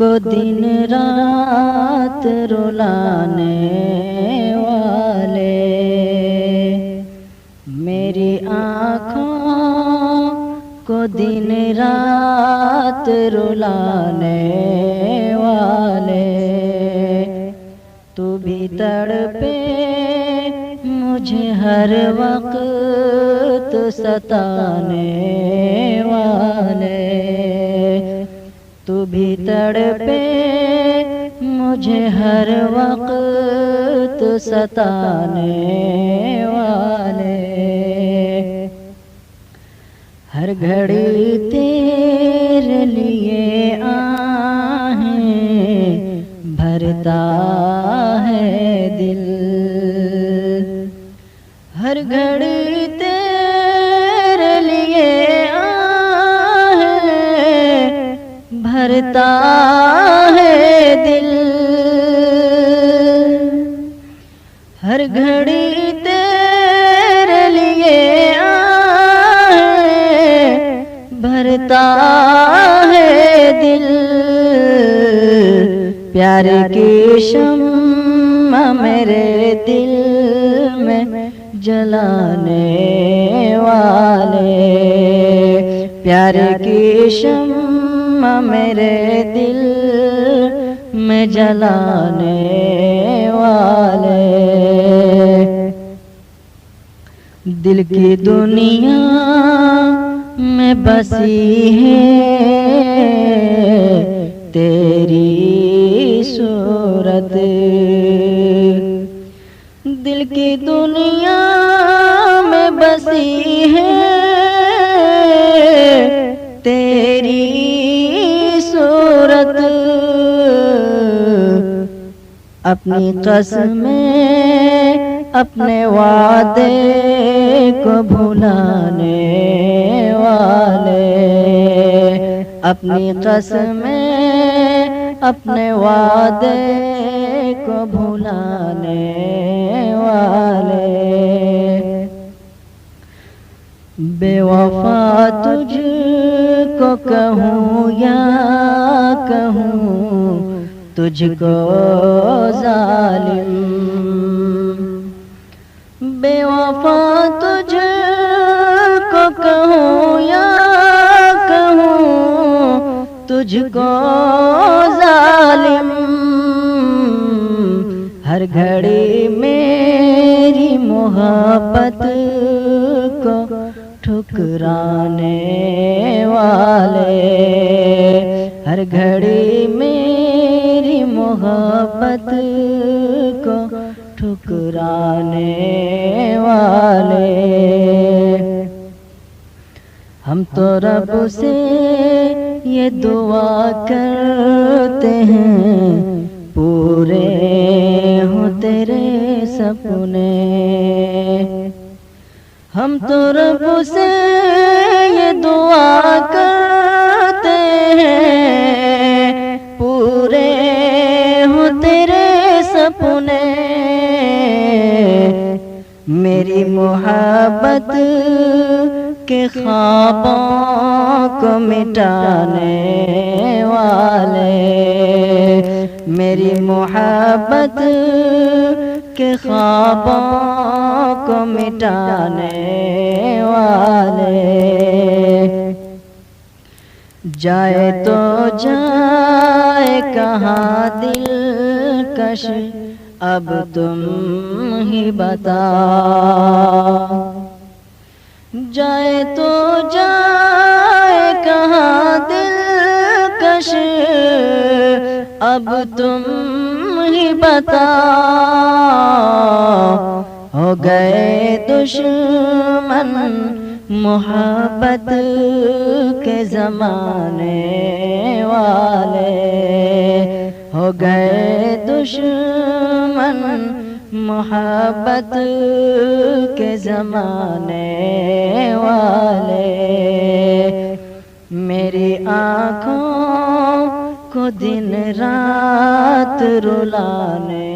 کو دن رات رلانے والے، میری آنکھوں کو دن رات رلانے والے، تو بھی تڑپے مجھے ہر وقت ستانے والے، تو بھی تڑپے مجھے ہر وقت ستانے والے، ہر گھڑی تیرے لیے آہیں بھرتا ہے دل، ہر گھڑی تیرے لیے آہیں بھرتا ہے دل، ہر گھڑی تیرے لیے آہیں بھرتا ہے دل، پیار کی شمع میرے دل میں جلانے والے، پیار کی شمع میرے دل میں جلانے والے، دل کی دنیا میں بسی ہے تیری صورت، دل کی دنیا میں بسی ہے تیری صورت، اپنی قسمیں اپنے وعدے کو بھلانے والے، اپنی قسمیں اپنے وعدے کو بھلانے والے، بے وفا تجھ کو کہوں یا کہوں تجھ کو ظالم، بے وفا تجھ کو کہوں یا کہوں تجھ کو ظالم، ہر گھڑی میری محبت کو ٹھکرانے والے، ہر گھڑی میری محبت کو ٹھکرانے والے، ہم تو رب سے یہ دعا کرتے ہیں پورے ہوں تیرے سپنے، ہم تو رب سے یہ دعا کرتے ہیں پورے ہوں تیرے سپنے، میری محبت کے خوابوں کو مٹانے والے، میری محبت کے خوابوں کو مٹانے والے، جائے تو جائے کہاں دلکش اب تم ہی بتا، جائے تو جائے کہاں دلکش اب تم ہی بتا، ہو گئے دشمن محبت کے زمانے والے، ہو گئے دشمن محبت کے زمانے والے، میری آنکھوں کو دن رات رلانے